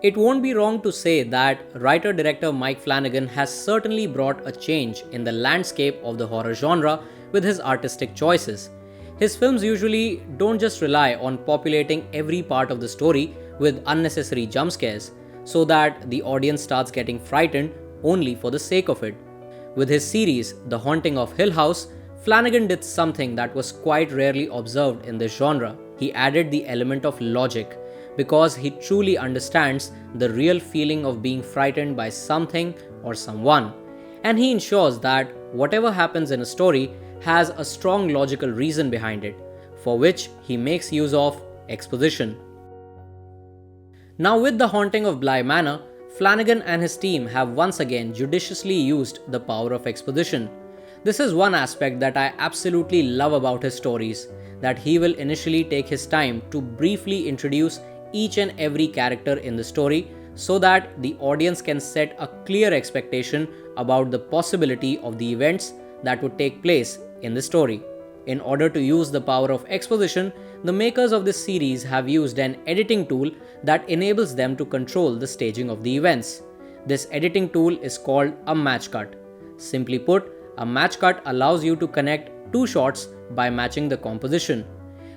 It won't be wrong to say that writer-director Mike Flanagan has certainly brought a change in the landscape of the horror genre with his artistic choices. His films usually don't just rely on populating every part of the story with unnecessary jump scares, so that the audience starts getting frightened only for the sake of it. With his series, The Haunting of Hill House, Flanagan did something that was quite rarely observed in this genre. He added the element of logic, because he truly understands the real feeling of being frightened by something or someone. And he ensures that whatever happens in a story has a strong logical reason behind it, for which he makes use of exposition. Now, with The Haunting of Bly Manor, Flanagan and his team have once again judiciously used the power of exposition. This is one aspect that I absolutely love about his stories, that he will initially take his time to briefly introduce each and every character in the story so that the audience can set a clear expectation about the possibility of the events that would take place in the story. In order to use the power of exposition, the makers of this series have used an editing tool that enables them to control the staging of the events. This editing tool is called a match cut. Simply put, a match cut allows you to connect two shots by matching the composition.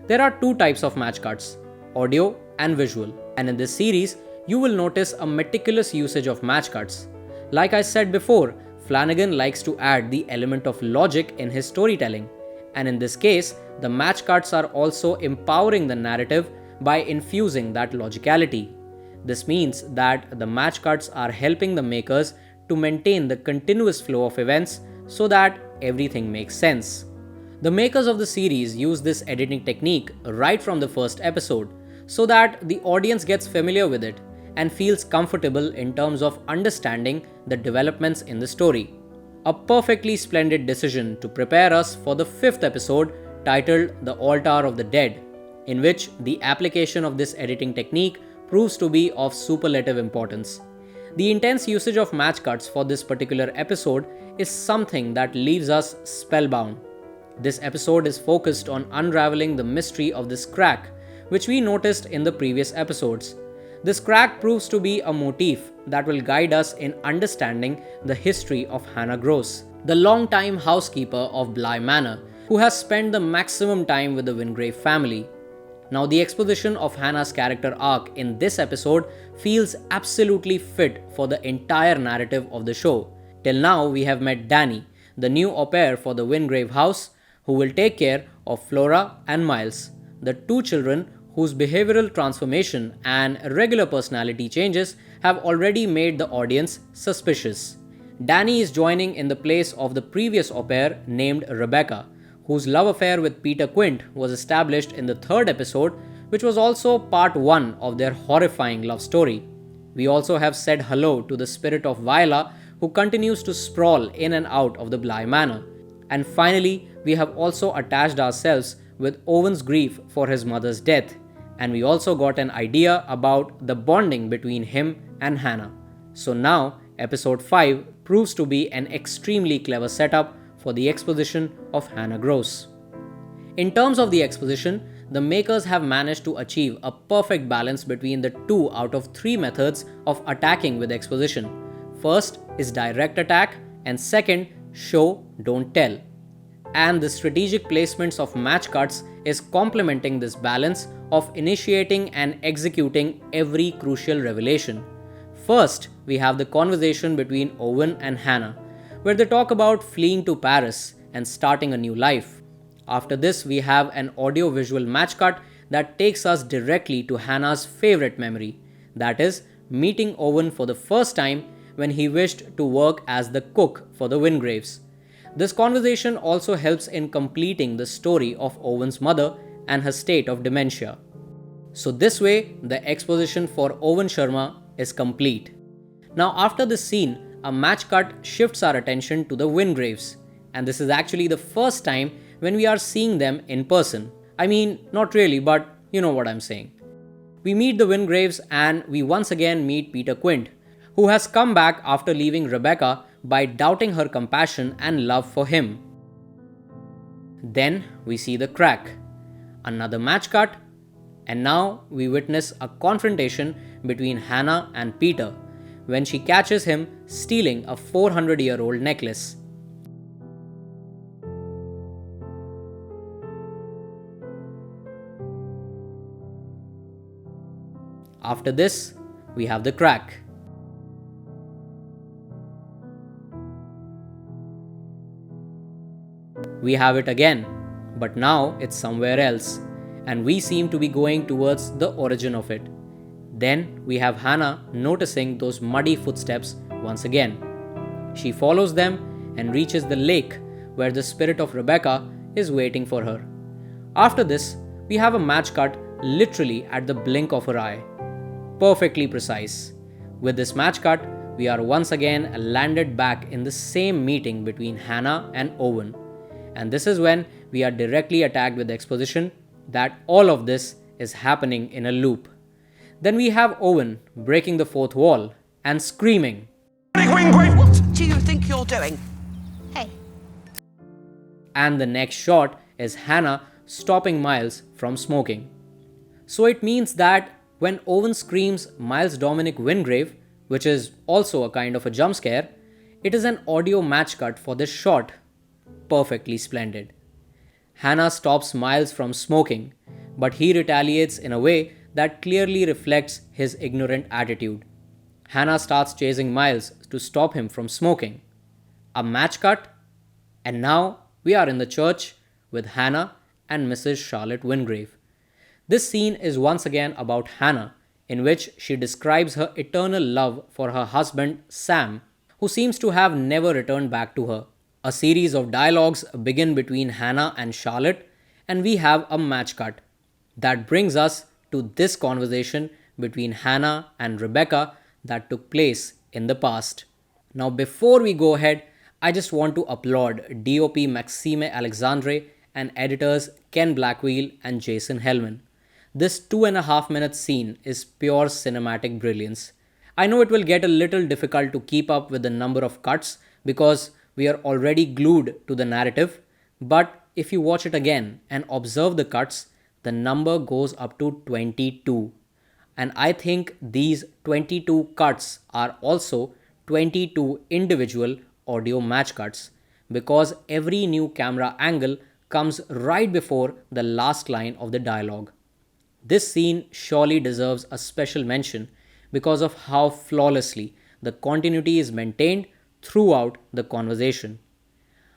There are two types of match cuts: audio and visual. And in this series, you will notice a meticulous usage of match cuts. Like I said before, Flanagan likes to add the element of logic in his storytelling. And in this case, the match cuts are also empowering the narrative by infusing that logicality. This means that the match cuts are helping the makers to maintain the continuous flow of events so that everything makes sense. The makers of the series use this editing technique right from the first episode, so that the audience gets familiar with it and feels comfortable in terms of understanding the developments in the story. A perfectly splendid decision to prepare us for the fifth episode, titled The Altar of the Dead, in which the application of this editing technique proves to be of superlative importance. The intense usage of match cuts for this particular episode is something that leaves us spellbound. This episode is focused on unraveling the mystery of this crack, which we noticed in the previous episodes. This crack proves to be a motif that will guide us in understanding the history of Hannah Gross, the long-time housekeeper of Bly Manor, who has spent the maximum time with the Wingrave family. Now, the exposition of Hannah's character arc in this episode feels absolutely fit for the entire narrative of the show. Till now, we have met Danny, the new au pair for the Wingrave house, who will take care of Flora and Miles, the two children whose behavioral transformation and regular personality changes have already made the audience suspicious. Danny is joining in the place of the previous au pair named Rebecca, whose love affair with Peter Quint was established in the third episode, which was also part 1 of their horrifying love story. We also have said hello to the spirit of Viola, who continues to sprawl in and out of the Bly Manor. And finally, we have also attached ourselves with Owen's grief for his mother's death, and we also got an idea about the bonding between him and Hannah. So now, episode 5 proves to be an extremely clever setup for the exposition of Hannah Gross. In terms of the exposition, the makers have managed to achieve a perfect balance between the 2 out of 3 methods of attacking with exposition. First is direct attack, and second, show, don't tell. And the strategic placements of match cuts is complementing this balance of initiating and executing every crucial revelation. First, we have the conversation between Owen and Hannah, where they talk about fleeing to Paris and starting a new life. After this, we have an audio-visual match cut that takes us directly to Hannah's favorite memory, that is, meeting Owen for the first time when he wished to work as the cook for the Wingraves. This conversation also helps in completing the story of Owen's mother and her state of dementia. So this way, the exposition for Owen Sharma is complete. Now, after this scene, a match cut shifts our attention to the Wingraves, and this is actually the first time when we are seeing them in person. I mean, not really, but you know what I'm saying. We meet the Wingraves and we once again meet Peter Quint, who has come back after leaving Rebecca by doubting her compassion and love for him. Then we see the crack. Another match cut, And now we witness a confrontation between Hannah and Peter when she catches him stealing a 400-year-old necklace. After this, we have the crack. We have it again, but now it's somewhere else, and we seem to be going towards the origin of it. Then we have Hannah noticing those muddy footsteps once again. She follows them and reaches the lake where the spirit of Rebecca is waiting for her. After this, we have a match cut literally at the blink of her eye. Perfectly precise. With this match cut, we are once again landed back in the same meeting between Hannah and Owen. And this is when we are directly attacked with exposition that all of this is happening in a loop. Then we have Owen breaking the fourth wall and screaming, "What do you think you're doing? Hey." And the next shot is Hannah stopping Miles from smoking. So it means that when Owen screams Miles Dominic Wingrave, which is also a kind of a jump scare, it is an audio match cut for this shot. Perfectly splendid. Hannah stops Miles from smoking, but he retaliates in a way that clearly reflects his ignorant attitude. Hannah starts chasing Miles to stop him from smoking. A match cut, and now we are in the church with Hannah and Mrs. Charlotte Wingrave. This scene is once again about Hannah, in which she describes her eternal love for her husband Sam, who seems to have never returned back to her. A series of dialogues begin between Hannah and Charlotte, and we have a match cut. That brings us to this conversation between Hannah and Rebecca that took place in the past. Now, before we go ahead, I just want to applaud DOP Maxime Alexandre and editors Ken Blackwell and Jason Hellman. This 2.5 minute scene is pure cinematic brilliance. I know it will get a little difficult to keep up with the number of cuts because we are already glued to the narrative, but if you watch it again and observe the cuts, the number goes up to 22. And I think these 22 cuts are also 22 individual audio match cuts because every new camera angle comes right before the last line of the dialogue. This scene surely deserves a special mention because of how flawlessly the continuity is maintained throughout the conversation.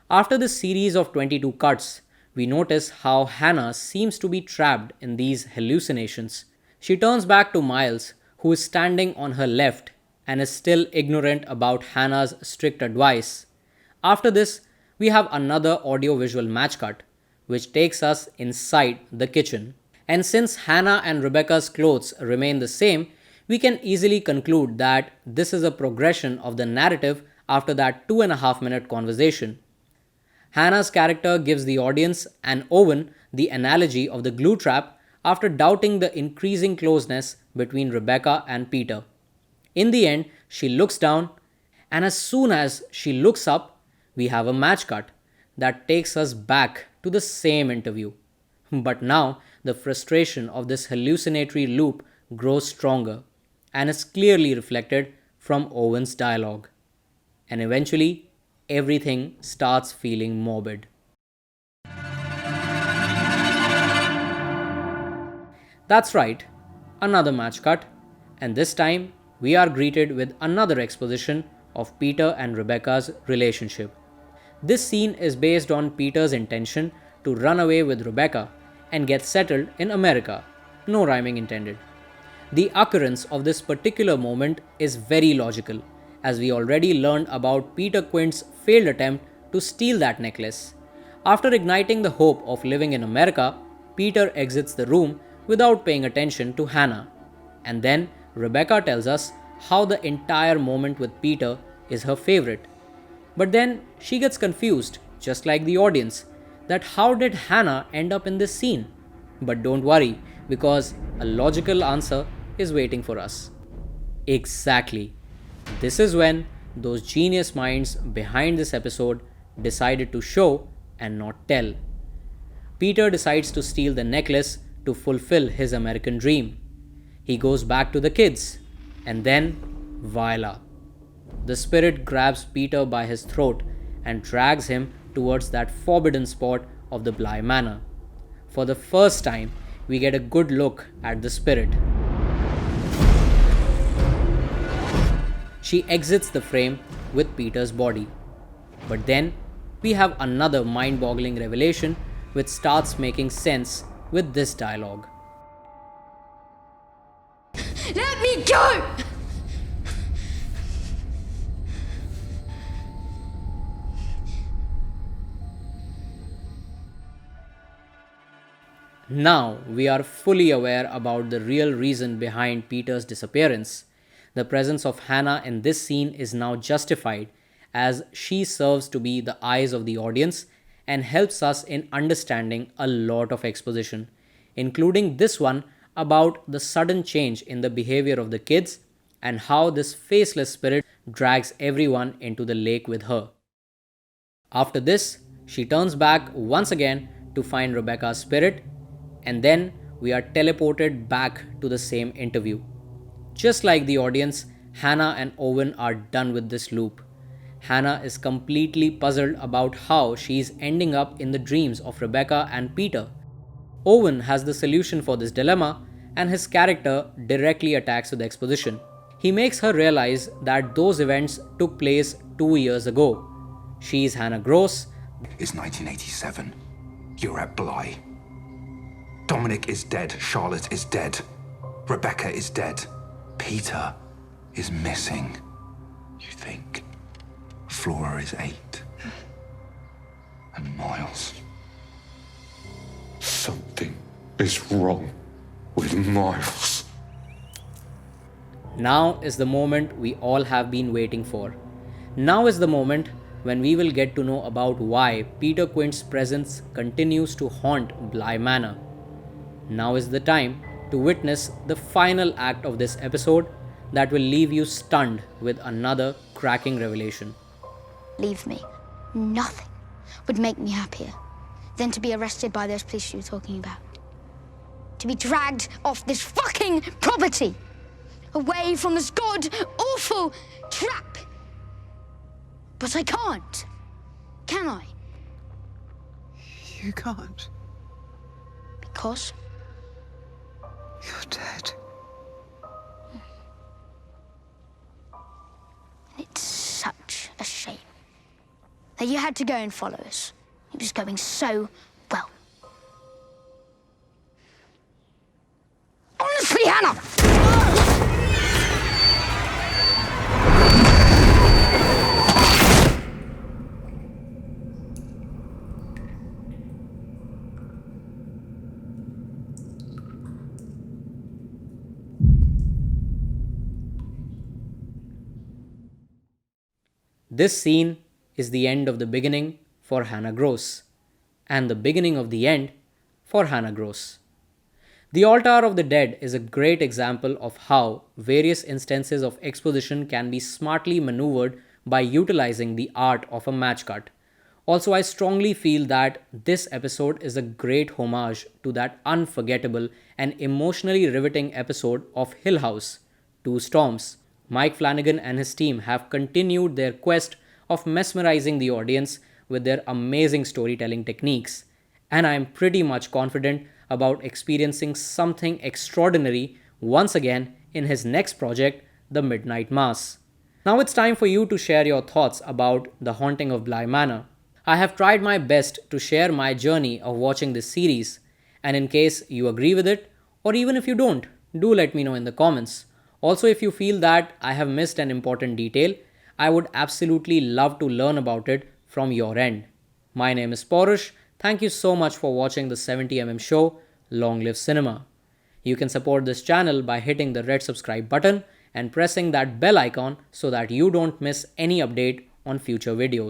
After this series of 22 cuts, we notice how Hannah seems to be trapped in these hallucinations. She turns back to Miles, who is standing on her left and is still ignorant about Hannah's strict advice. After this, we have another audio-visual match cut, which takes us inside the kitchen. And since Hannah and Rebecca's clothes remain the same, we can easily conclude that this is a progression of the narrative after that 2.5 minute conversation. Hannah's character gives the audience and Owen the analogy of the glue trap after doubting the increasing closeness between Rebecca and Peter. In the end, she looks down, and as soon as she looks up, we have a match cut that takes us back to the same interview. But now, the frustration of this hallucinatory loop grows stronger and is clearly reflected from Owen's dialogue. And eventually, everything starts feeling morbid. That's right, another match cut, and this time we are greeted with another exposition of Peter and Rebecca's relationship. This scene is based on Peter's intention to run away with Rebecca and get settled in America. No rhyming intended. The occurrence of this particular moment is very logical, as we already learned about Peter Quint's failed attempt to steal that necklace. After igniting the hope of living in America, Peter exits the room without paying attention to Hannah. And then Rebecca tells us how the entire moment with Peter is her favorite. But then she gets confused, just like the audience, that how did Hannah end up in this scene? But don't worry, because a logical answer is waiting for us. Exactly. This is when those genius minds behind this episode decided to show and not tell. Peter decides to steal the necklace to fulfill his American dream. He goes back to the kids, and then voila. The spirit grabs Peter by his throat and drags him towards that forbidden spot of the Bly Manor. For the first time, we get a good look at the spirit. She exits the frame with Peter's body. But then, we have another mind-boggling revelation which starts making sense with this dialogue. Let me go! Now we are fully aware about the real reason behind Peter's disappearance. The presence of Hannah in this scene is now justified as she serves to be the eyes of the audience and helps us in understanding a lot of exposition, including this one about the sudden change in the behavior of the kids and how this faceless spirit drags everyone into the lake with her. After this, she turns back once again to find Rebecca's spirit, and then we are teleported back to the same interview. Just like the audience, Hannah and Owen are done with this loop. Hannah is completely puzzled about how she is ending up in the dreams of Rebecca and Peter. Owen has the solution for this dilemma, and his character directly attacks with exposition. He makes her realize that those events took place 2 years ago. She is Hannah Gross. It's 1987. You're at Bly. Dominic is dead. Charlotte is dead. Rebecca is dead. Peter is missing. You think Flora is 8. And Miles. Something is wrong with Miles. Now is the moment we all have been waiting for. Now is the moment when we will get to know about why Peter Quint's presence continues to haunt Bly Manor. Now is the time to witness the final act of this episode that will leave you stunned with another cracking revelation. Leave me. Nothing would make me happier than to be arrested by those police you were talking about. To be dragged off this fucking property, away from this god-awful trap. But I can't, can I? You can't. Because you're dead. It's such a shame that you had to go and follow us. It was going so well. Honestly, Hannah! This scene is the end of the beginning for Hannah Gross, and the beginning of the end for Hannah Gross. The Altar of the Dead is a great example of how various instances of exposition can be smartly maneuvered by utilizing the art of a match cut. Also, I strongly feel that this episode is a great homage to that unforgettable and emotionally riveting episode of Hill House, Two Storms. Mike Flanagan and his team have continued their quest of mesmerizing the audience with their amazing storytelling techniques, and I am pretty much confident about experiencing something extraordinary once again in his next project, The Midnight Mass. Now it's time for you to share your thoughts about The Haunting of Bly Manor. I have tried my best to share my journey of watching this series, and in case you agree with it, or even if you don't, do let me know in the comments. Also, if you feel that I have missed an important detail, I would absolutely love to learn about it from your end. My name is Porush. Thank you so much for watching the 70mm show, Long Live Cinema. You can support this channel by hitting the red subscribe button and pressing that bell icon so that you don't miss any update on future videos.